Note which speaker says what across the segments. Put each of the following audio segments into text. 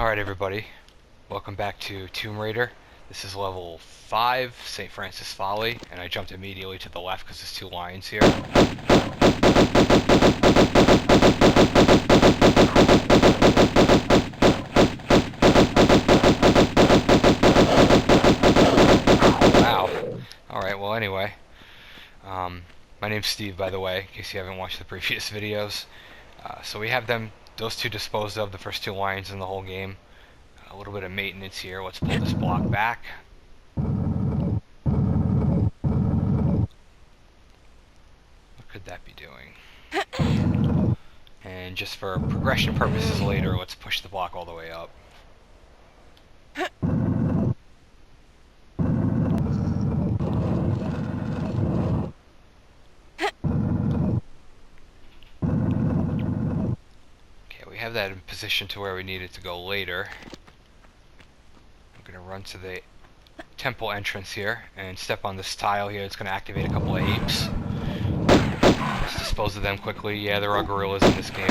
Speaker 1: Alright everybody, welcome back to Tomb Raider. This is level 5, St. Francis Folly, and I jumped immediately to the left because there's two lions here. Wow. Alright, well anyway, my name's Steve, by the way, in case you haven't watched the previous videos. So we have those two disposed of, the first two lions in the whole game. A little bit of maintenance here. Let's pull this block back. What could that be doing? And just for progression purposes later, let's push the block all the way up. Okay, we have that in position to where we need it to go later. I'm going to run to the temple entrance here and step on this tile here. It's going to activate a couple of apes. Let's dispose of them quickly. Yeah, there are gorillas in this game.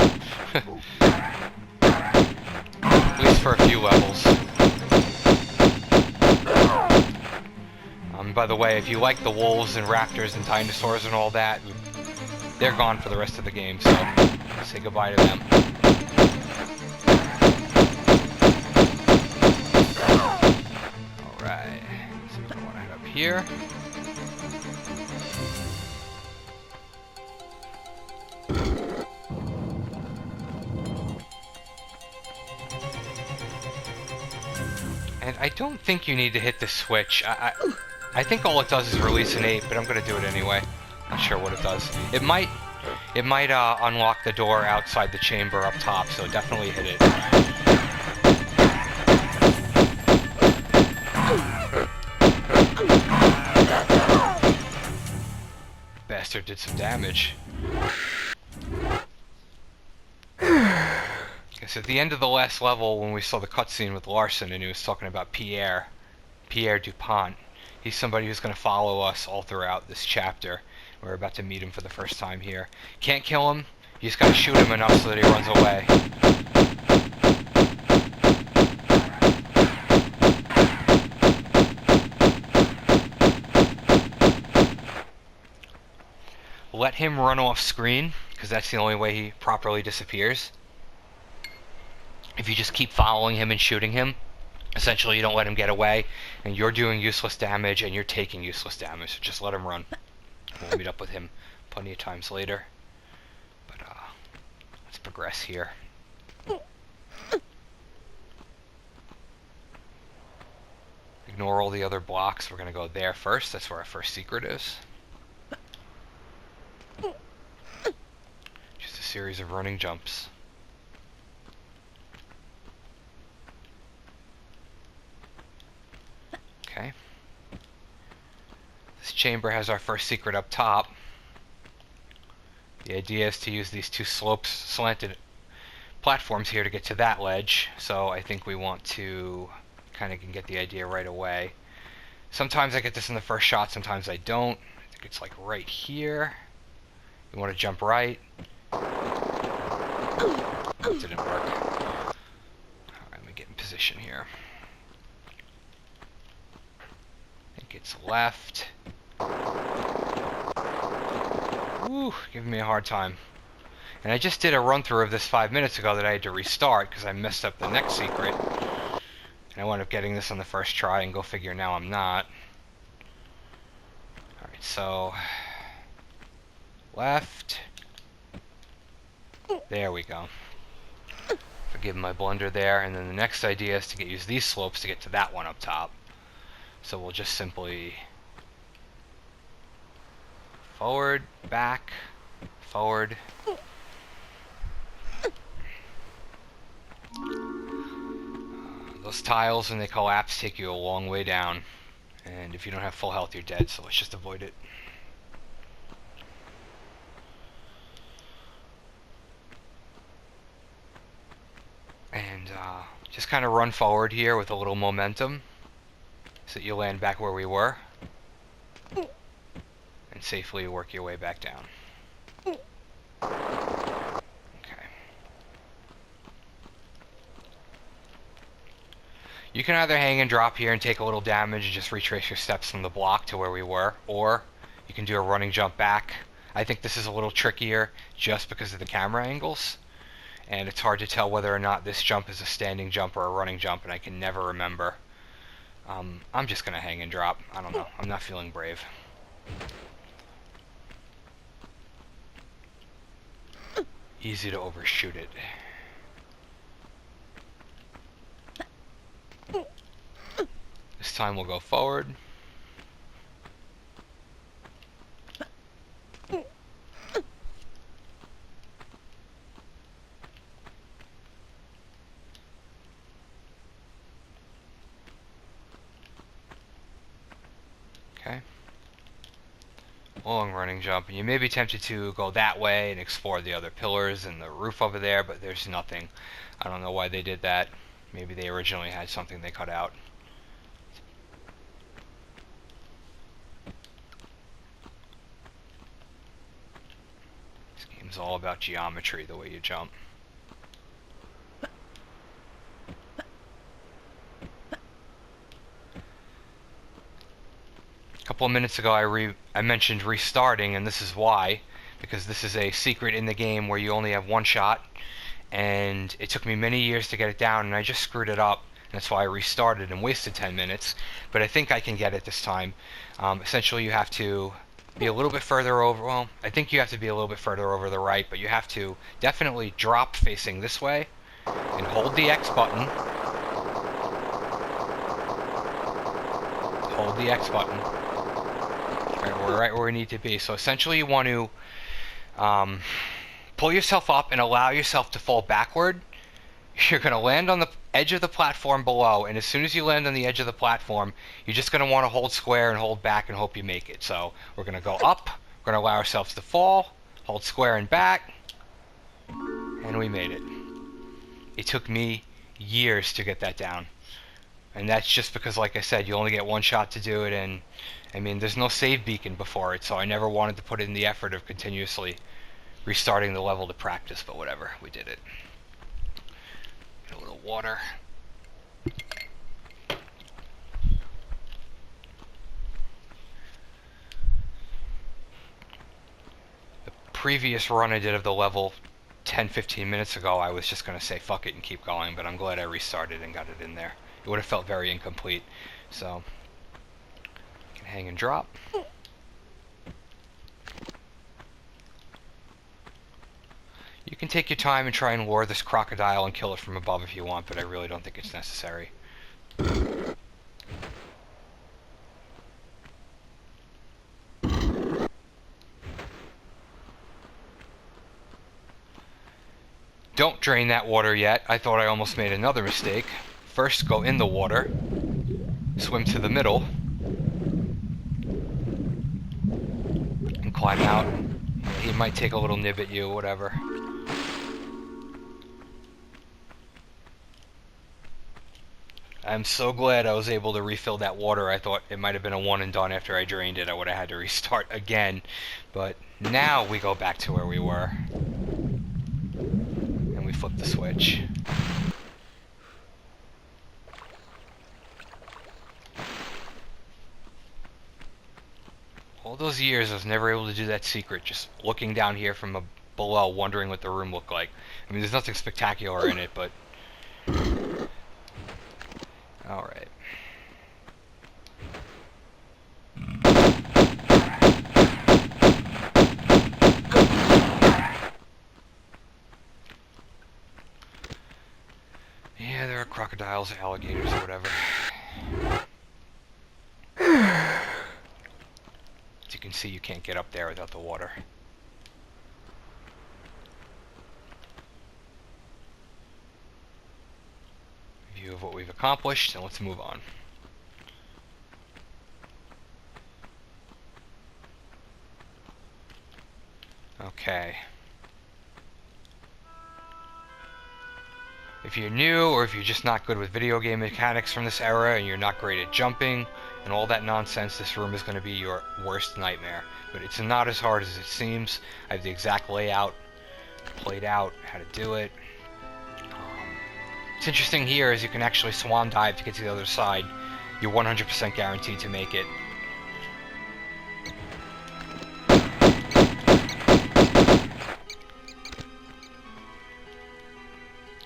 Speaker 1: At least for a few levels. By the way, if you like the wolves and raptors and dinosaurs and all that, they're gone for the rest of the game, so say goodbye to them. Alright, so we're going to head up here. And I don't think you need to hit the switch. I think all it does is release an ape, but I'm going to do it anyway. Not sure what it does. It might unlock the door outside the chamber up top, so definitely hit it. Bastard did some damage. So at the end of the last level, when we saw the cutscene with Larson and he was talking about Pierre DuPont, he's somebody who's going to follow us all throughout this chapter. We're about to meet him for the first time here. Can't kill him, you just got to shoot him enough so that he runs away. Let him run off screen, because that's the only way he properly disappears. If you just keep following him and shooting him, essentially you don't let him get away, and you're doing useless damage and you're taking useless damage, so just let him run. We'll meet up with him plenty of times later. But let's progress here. Ignore all the other blocks. We're going to go there first. That's where our first secret is. Just a series of running jumps. Okay. This chamber has our first secret up top. The idea is to use these two slanted platforms here to get to that ledge, so I think we want to kind of get the idea right away. Sometimes I get this in the first shot, sometimes I don't. I think it's like right here. You want to jump right. It didn't work. Alright, let me get in position here. It's left. Ooh, giving me a hard time. And I just did a run through of this 5 minutes ago that I had to restart because I messed up the next secret. And I wound up getting this on the first try, and go figure now I'm not. Alright, so left. There we go. Forgive my blunder there, and then the next idea is to use these slopes to get to that one up top. So we'll just simply forward, back, forward. Those tiles, when they collapse, take you a long way down. And if you don't have full health, you're dead, so let's just avoid it. And just kind of run forward here with a little momentum, so that you land back where we were, and safely work your way back down. Okay. You can either hang and drop here and take a little damage and just retrace your steps from the block to where we were, or you can do a running jump back. I think this is a little trickier just because of the camera angles, and it's hard to tell whether or not this jump is a standing jump or a running jump, and I can never remember. I'm just gonna hang and drop. I don't know. I'm not feeling brave. Easy to overshoot it. This time we'll go forward. Okay. Long running jump. And you may be tempted to go that way and explore the other pillars and the roof over there, but there's nothing. I don't know why they did that. Maybe they originally had something they cut out. This game's all about geometry, the way you jump. A couple of minutes ago I mentioned restarting, and this is why, because this is a secret in the game where you only have one shot, and it took me many years to get it down, and I just screwed it up, and that's why I restarted and wasted 10 minutes, but I think I can get it this time. Essentially you have to be a little bit further over, well, I think you have to be a little bit further over the right, but you have to definitely drop facing this way, and hold the X button. Hold the X button. We're right where we need to be. So essentially you want to pull yourself up and allow yourself to fall backward. You're going to land on the edge of the platform below, and as soon as you land on the edge of the platform, you're just going to want to hold square and hold back and hope you make it. So we're going to go up, we're going to allow ourselves to fall, hold square and back, and we made it. It took me years to get that down. And that's just because, like I said, you only get one shot to do it, and I mean, there's no save beacon before it, so I never wanted to put in the effort of continuously restarting the level to practice, but whatever, we did it. Get a little water. The previous run I did of the level 10-15 minutes ago, I was just going to say fuck it and keep going, but I'm glad I restarted and got it in there. It would have felt very incomplete. So, you can hang and drop. You can take your time and try and lure this crocodile and kill it from above if you want, but I really don't think it's necessary. Don't drain that water yet. I thought I almost made another mistake. First, go in the water, swim to the middle, and climb out. He might take a little nib at you, whatever. I'm so glad I was able to refill that water. I thought it might have been a one and done after I drained it. I would have had to restart again. But now we go back to where we were. And we flip the switch. All those years I was never able to do that secret, just looking down here from below, wondering what the room looked like. I mean, there's nothing spectacular in it, but... Alright. Yeah, there are crocodiles, alligators, or whatever. As you can see, you can't get up there without the water. View of what we've accomplished, and let's move on. Okay. If you're new, or if you're just not good with video game mechanics from this era, and you're not great at jumping, and all that nonsense, this room is going to be your worst nightmare. But it's not as hard as it seems. I have the exact layout played out, how to do it. What's interesting here is you can actually swan dive to get to the other side. You're 100% guaranteed to make it.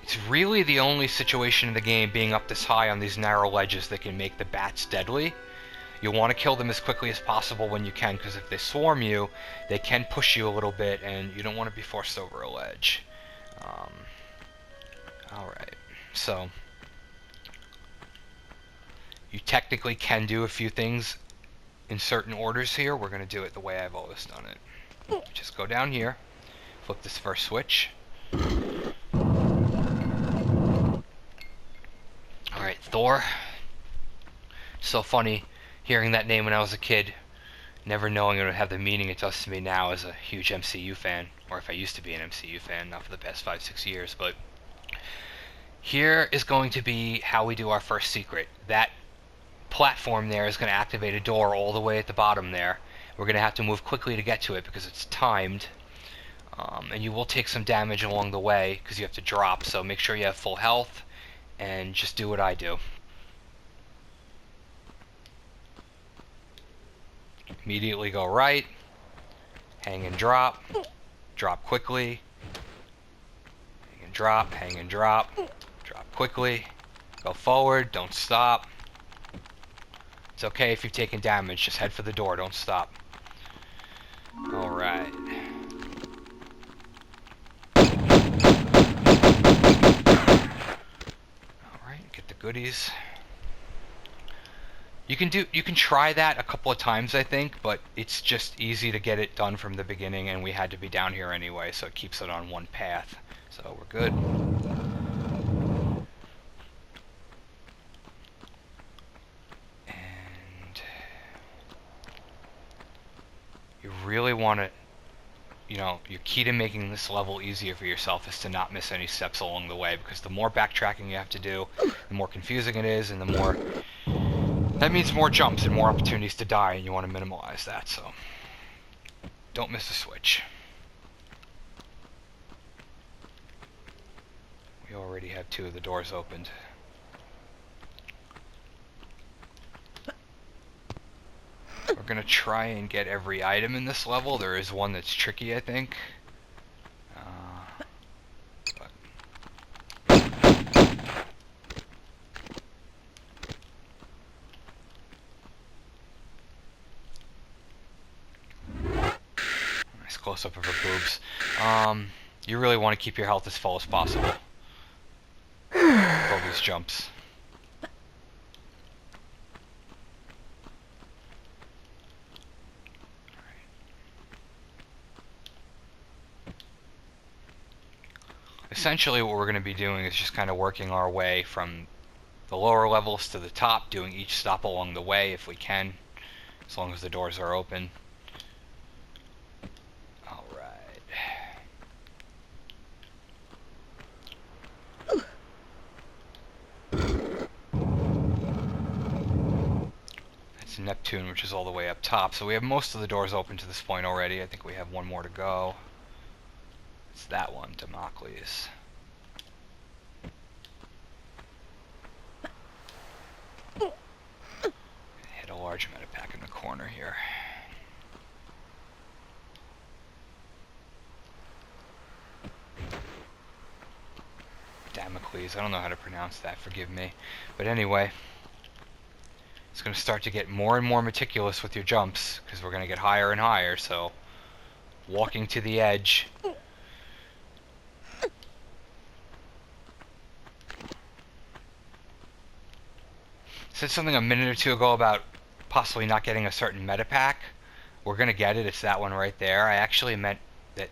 Speaker 1: It's really the only situation in the game, being up this high on these narrow ledges, that can make the bats deadly. You'll want to kill them as quickly as possible when you can, because if they swarm you, they can push you a little bit, and you don't want to be forced over a ledge. Alright, so you technically can do a few things in certain orders here. We're going to do it the way I've always done it. Just go down here, flip this first switch. Alright, Thor. So funny hearing that name when I was a kid, never knowing it would have the meaning it does to me now as a huge MCU fan, or if I used to be an MCU fan, not for the past 5-6 years. But here is going to be how we do our first secret. That platform there is going to activate a door all the way at the bottom there. We're going to have to move quickly to get to it because it's timed, and you will take some damage along the way because you have to drop, so make sure you have full health and just do what I do. Immediately go right, hang and drop, drop quickly, hang and drop, drop quickly, go forward, don't stop. It's okay if you've taken damage, just head for the door, don't stop. Alright. Alright, get the goodies. You can try that a couple of times, I think, but it's just easy to get it done from the beginning, and we had to be down here anyway, so it keeps it on one path. So we're good. And you really want to, your key to making this level easier for yourself is to not miss any steps along the way, because the more backtracking you have to do, the more confusing it is, and the more... that means more jumps and more opportunities to die, and you want to minimize that, so don't miss a switch. We already have 2 of the doors opened. We're going to try and get every item in this level. There is one that's tricky, I think. Close-up of her boobs. You really want to keep your health as full as possible for all these jumps. Essentially what we're going to be doing is just kind of working our way from the lower levels to the top, doing each stop along the way if we can, as long as the doors are open. Neptune, which is all the way up top. So we have most of the doors open to this point already. I think we have one more to go. It's that one, Damocles. Hit a large metapack in the corner here. Damocles, I don't know how to pronounce that, forgive me. But anyway, it's going to start to get more and more meticulous with your jumps, because we're going to get higher and higher, so walking to the edge. Said something a minute or two ago about possibly not getting a certain metapack. We're going to get it, it's that one right there. I actually meant that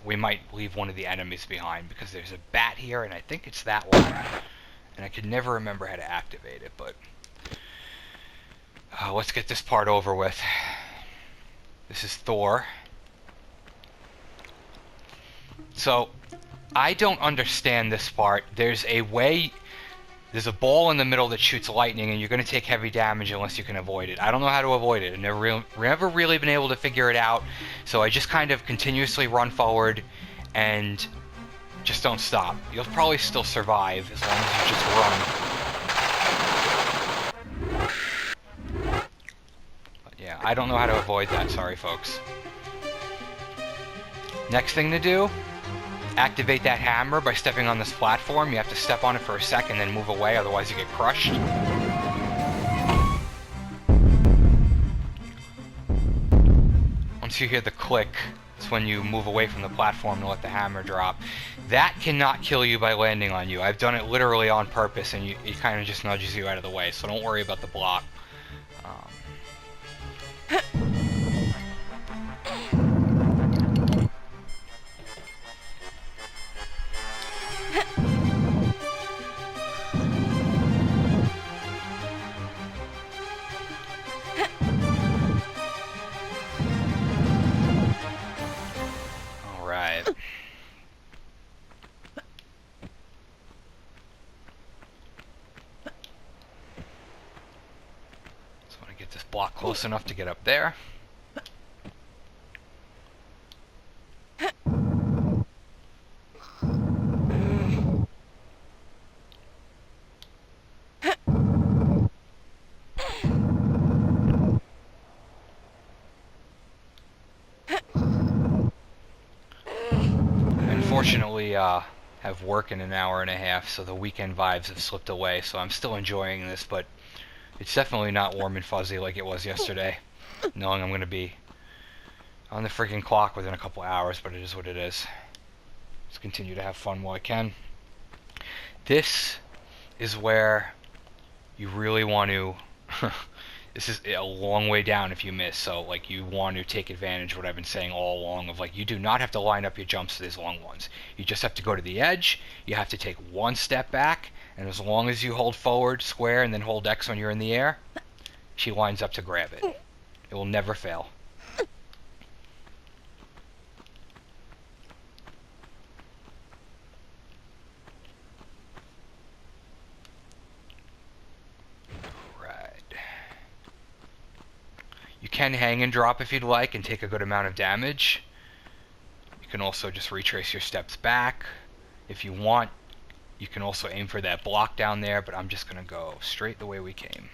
Speaker 1: we might leave one of the enemies behind, because there's a bat here, and I think it's that one. And I could never remember how to activate it, but... let's get this part over with. This is Thor. So, I don't understand this part. There's a ball in the middle that shoots lightning, and you're going to take heavy damage unless you can avoid it. I don't know how to avoid it. I've never really been able to figure it out, so I just kind of continuously run forward and Just don't stop. You'll probably still survive as long as you just run. But yeah, I don't know how to avoid that. Sorry, folks. Next thing to do, activate that hammer by stepping on this platform. You have to step on it for a second, then move away, otherwise you get crushed. Once you hear the click, it's when you move away from the platform to let the hammer drop. That cannot kill you by landing on you. I've done it literally on purpose, and it kind of just nudges you out of the way, so don't worry about the block. Alright. Just want to get this block close enough to get up there. Unfortunately, have work in an hour and a half, so the weekend vibes have slipped away, so I'm still enjoying this, but it's definitely not warm and fuzzy like it was yesterday, knowing I'm going to be on the freaking clock within a couple hours, but it is what it is. Let's continue to have fun while I can. This is where you really want to... This is a long way down if you miss, so like you want to take advantage of what I've been saying all along of like you do not have to line up your jumps to these long ones. You just have to go to the edge, you have to take one step back, and as long as you hold forward, square, and then hold X when you're in the air, she lines up to grab it. It will never fail. You can hang and drop if you'd like and take a good amount of damage. You can also just retrace your steps back. If you want, you can also aim for that block down there, but I'm just going to go straight the way we came.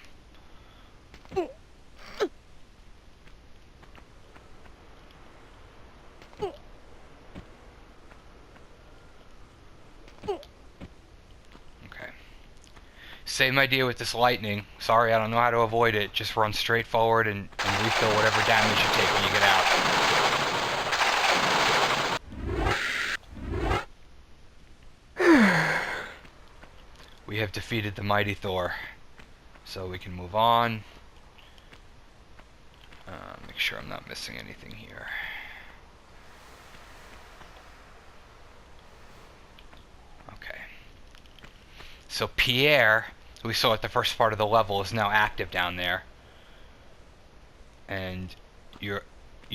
Speaker 1: Same idea with this lightning. Sorry, I don't know how to avoid it. Just run straight forward and refill whatever damage you take when you get out. We have defeated the mighty Thor. So we can move on. Make sure I'm not missing anything here. Okay. So Pierre, who we saw at the first part of the level, is now active down there. And you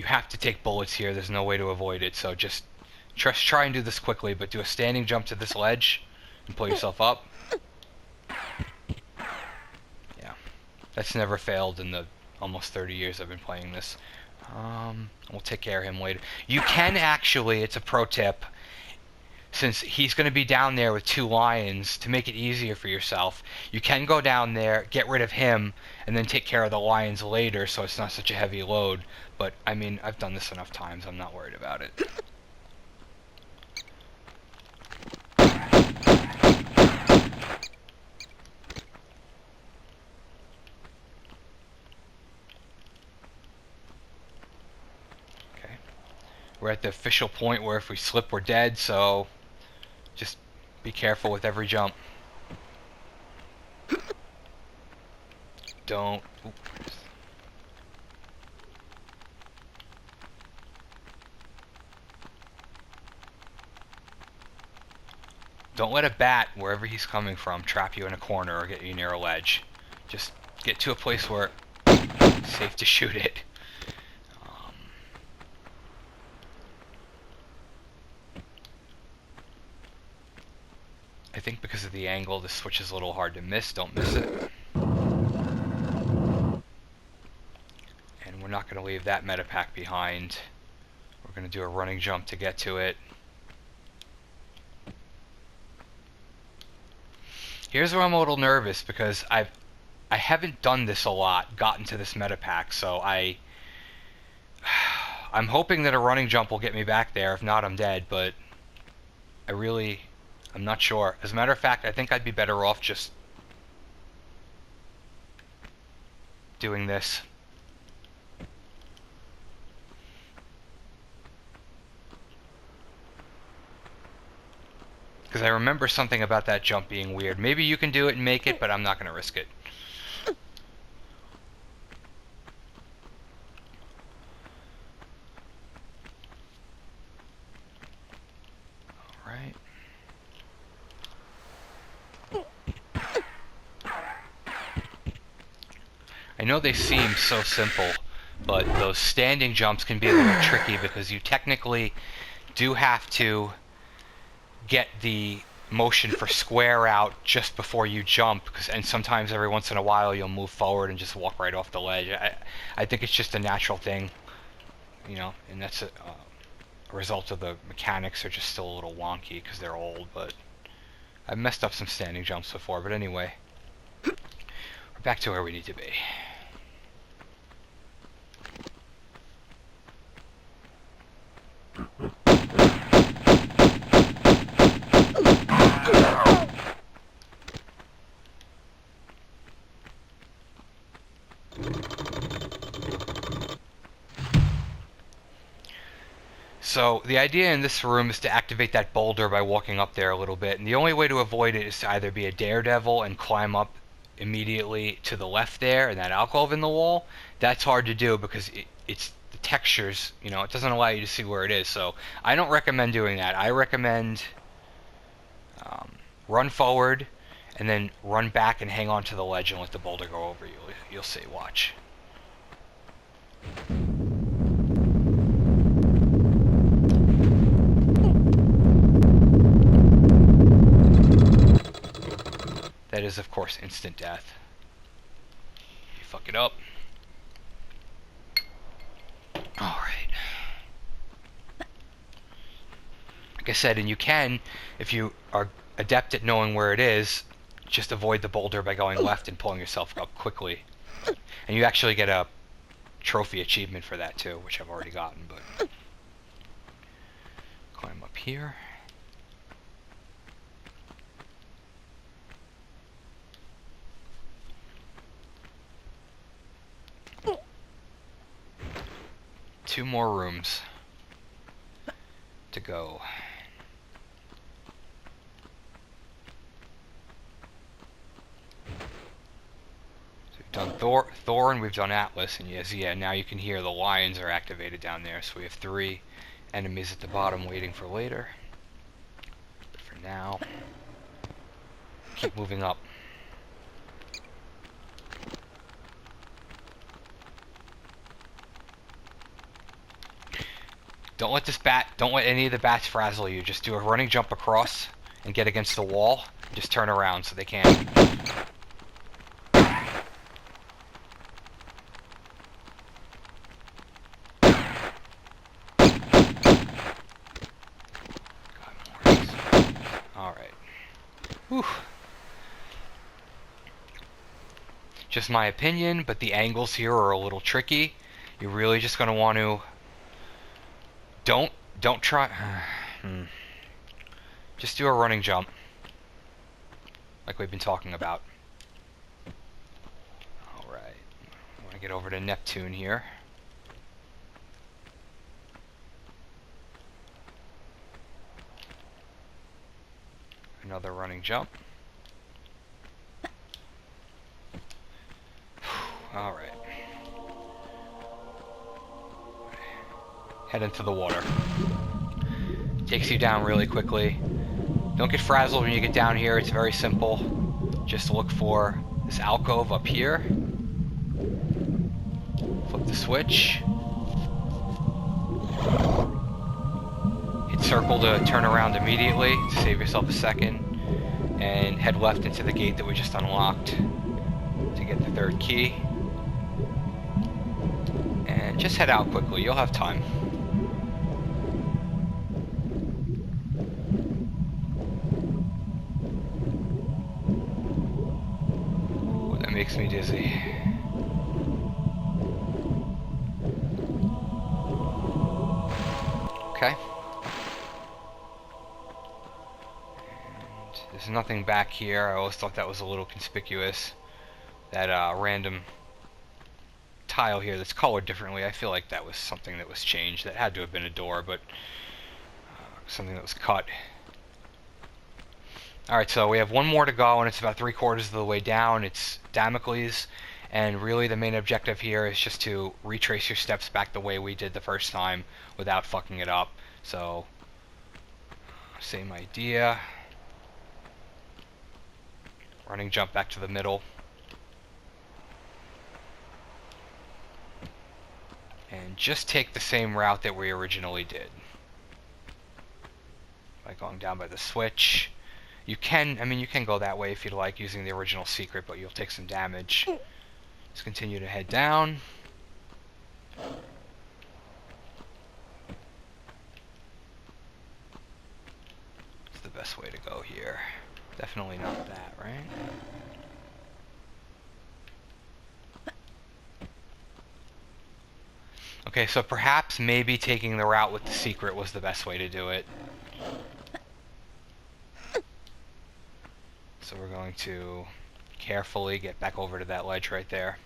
Speaker 1: have to take bullets here. There's no way to avoid it. So just try and do this quickly, but do a standing jump to this ledge and pull yourself up. Yeah. That's never failed in the almost 30 years I've been playing this. We'll take care of him later. You can actually, it's a pro tip, since he's going to be down there with two lions, to make it easier for yourself, you can go down there, get rid of him, and then take care of the lions later so it's not such a heavy load. But, I mean, I've done this enough times, I'm not worried about it. Okay. We're at the official point where if we slip, we're dead, so... just be careful with every jump. Don't... Don't let a bat, wherever he's coming from, trap you in a corner or get you near a ledge. Just get to a place where it's safe to shoot it. I think because of the angle, this switch is a little hard to miss. Don't miss it. And we're not going to leave that meta pack behind. We're going to do a running jump to get to it. Here's where I'm a little nervous because I haven't done this a lot, gotten to this meta pack, so I'm hoping that a running jump will get me back there. If not, I'm dead, but I'm not sure. As a matter of fact, I think I'd be better off just doing this. Because I remember something about that jump being weird. Maybe you can do it and make it, but I'm not going to risk it. Alright. I know they seem so simple, but those standing jumps can be a little tricky because you technically do have to get the motion for square out just before you jump, and sometimes every once in a while you'll move forward and just walk right off the ledge. I think it's just a natural thing, you know, and that's a result of the mechanics are just still a little wonky because they're old, but I've messed up some standing jumps before. But anyway, we're back to where we need to be. So the idea in this room is to activate that boulder by walking up there a little bit, and the only way to avoid it is to either be a daredevil and climb up immediately to the left there in that alcove in the wall. That's hard to do because it's the textures, you know, it doesn't allow you to see where it is. So I don't recommend doing that. I recommend run forward and then run back and hang on to the ledge and let the boulder go over you. You'll see, watch. That is, of course, instant death. You fuck it up. Alright. Like I said, and you can, if you are adept at knowing where it is, just avoid the boulder by going left and pulling yourself up quickly. And you actually get a trophy achievement for that too, which I've already gotten, but... Climb up here. Two more rooms to go. So we've done Thor, and we've done Atlas, and yes, yeah, now you can hear the lions are activated down there. So we have 3 enemies at the bottom waiting for later. But for now, keep moving up. Don't let any of the bats frazzle you. Just do a running jump across and get against the wall. Just turn around so they can't. Alright. Whew. Just my opinion, but the angles here are a little tricky. You're really just going to want to... Don't try... Just do a running jump. Like we've been talking about. Alright. I want to get over to Neptune here. Another running jump. Alright. Head into the water. Takes you down really quickly. Don't get frazzled when you get down here. It's very simple. Just look for this alcove up here. Flip the switch. Hit circle to turn around immediately to save yourself a second. And head left into the gate that we just unlocked to get the 3rd key. And just head out quickly. You'll have time. makes me dizzy. Okay. And there's nothing back here. I always thought that was a little conspicuous. That random tile here that's colored differently. I feel like that was something that was changed. That had to have been a door, but something that was cut. Alright, so we have one more to go, and it's about 3/4 of the way down. It's Damocles, and really the main objective here is just to retrace your steps back the way we did the first time without fucking it up. So, same idea. Running jump back to the middle. And just take the same route that we originally did. By going down by the switch. You can go that way if you'd like, using the original secret, but you'll take some damage. Just continue to head down. It's the best way to go here. Definitely not that, right? Okay, so perhaps maybe taking the route with the secret was the best way to do it. So we're going to carefully get back over to that ledge right there.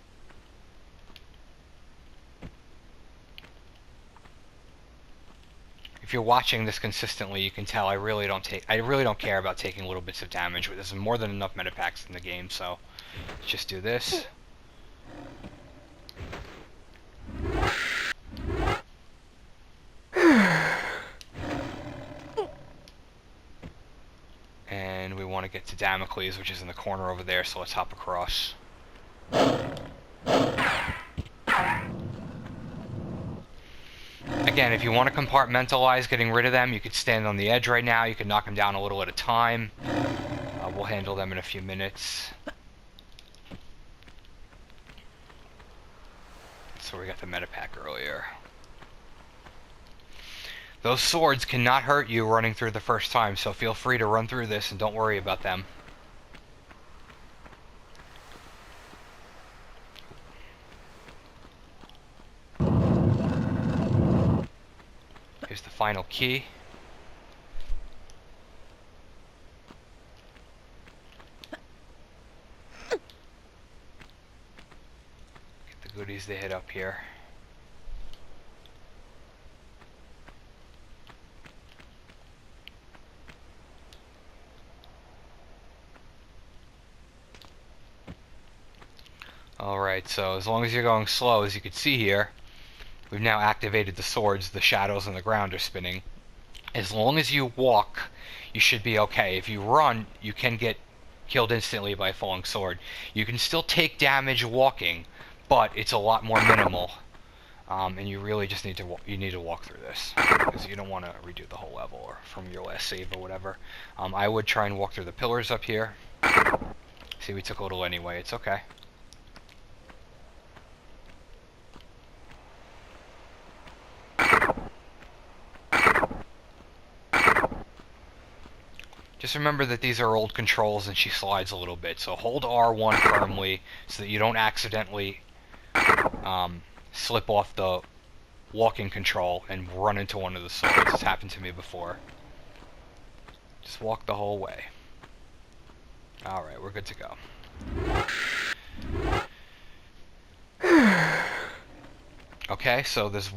Speaker 1: If you're watching this consistently, you can tell I really don't care about taking little bits of damage. There's more than enough metapacks in the game, so let's just do this. And we want to get to Damocles, which is in the corner over there, so let's hop across. Again, if you want to compartmentalize getting rid of them, you could stand on the edge right now. You can knock them down a little at a time. We'll handle them in a few minutes. So we got the metapack earlier. Those swords cannot hurt you running through the first time, so feel free to run through this and don't worry about them. Here's the final key. Get the goodies they hit up here. Alright, so as long as you're going slow, as you can see here, we've now activated the swords. The shadows on the ground are spinning. As long as you walk, you should be okay. If you run, you can get killed instantly by a falling sword. You can still take damage walking, but it's a lot more minimal. And you really just need to walk through this, because you don't want to redo the whole level or from your last save or whatever. I would try and walk through the pillars up here. See, we took a little anyway. It's okay. Just remember that these are old controls and she slides a little bit, so hold R1 firmly so that you don't accidentally slip off the walking control and run into one of the swords. It's happened to me before. Just walk the whole way. Alright, we're good to go. Okay, so there's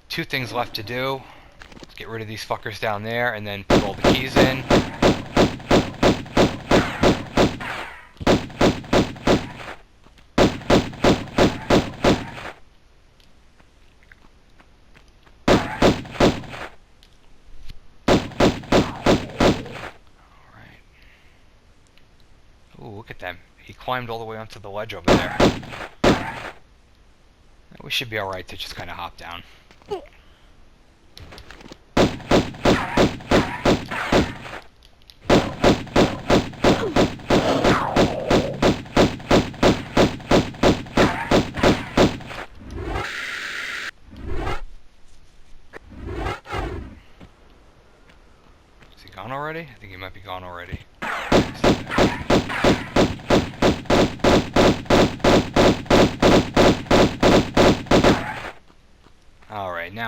Speaker 1: two things left to do. Let's get rid of these fuckers down there and then put all the keys in. Alright. Ooh, look at them. He climbed all the way onto the ledge over there. We should be alright to just kind of hop down. Is he gone already? I think he might be gone already.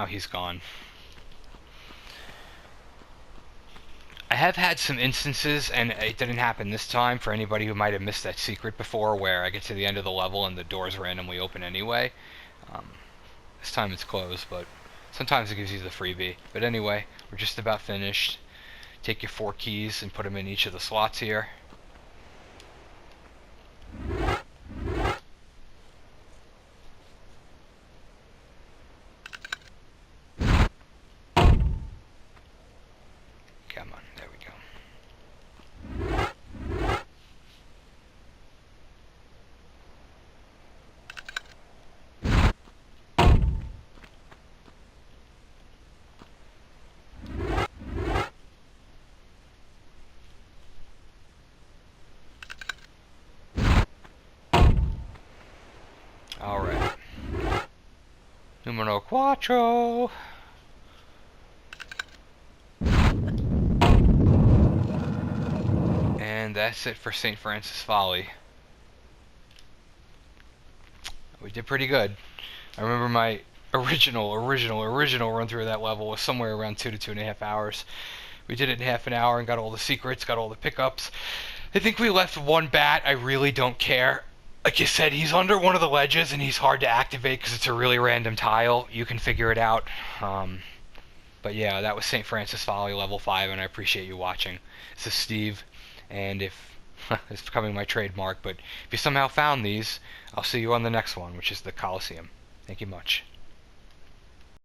Speaker 1: now he's gone. I have had some instances, and it didn't happen this time, for anybody who might have missed that secret before, where I get to the end of the level and the doors randomly open anyway. This time it's closed, but sometimes it gives you the freebie. But anyway, we're just about finished. Take your 4 keys and put them in each of the slots here. Come on, there we go. Alright. Numero cuatro. And that's it for St. Francis Folly. We did pretty good. I remember my original run through that level was somewhere around 2 to 2.5 hours. We did it in half an hour and got all the secrets, got all the pickups. I think we left one bat. I really don't care. Like you said, he's under one of the ledges and he's hard to activate because it's a really random tile. You can figure it out. But yeah, that was St. Francis Folly level 5, and I appreciate you watching. This is Steve, and if it's becoming my trademark, but if you somehow found these, I'll see you on the next one, which is the Coliseum. Thank you much.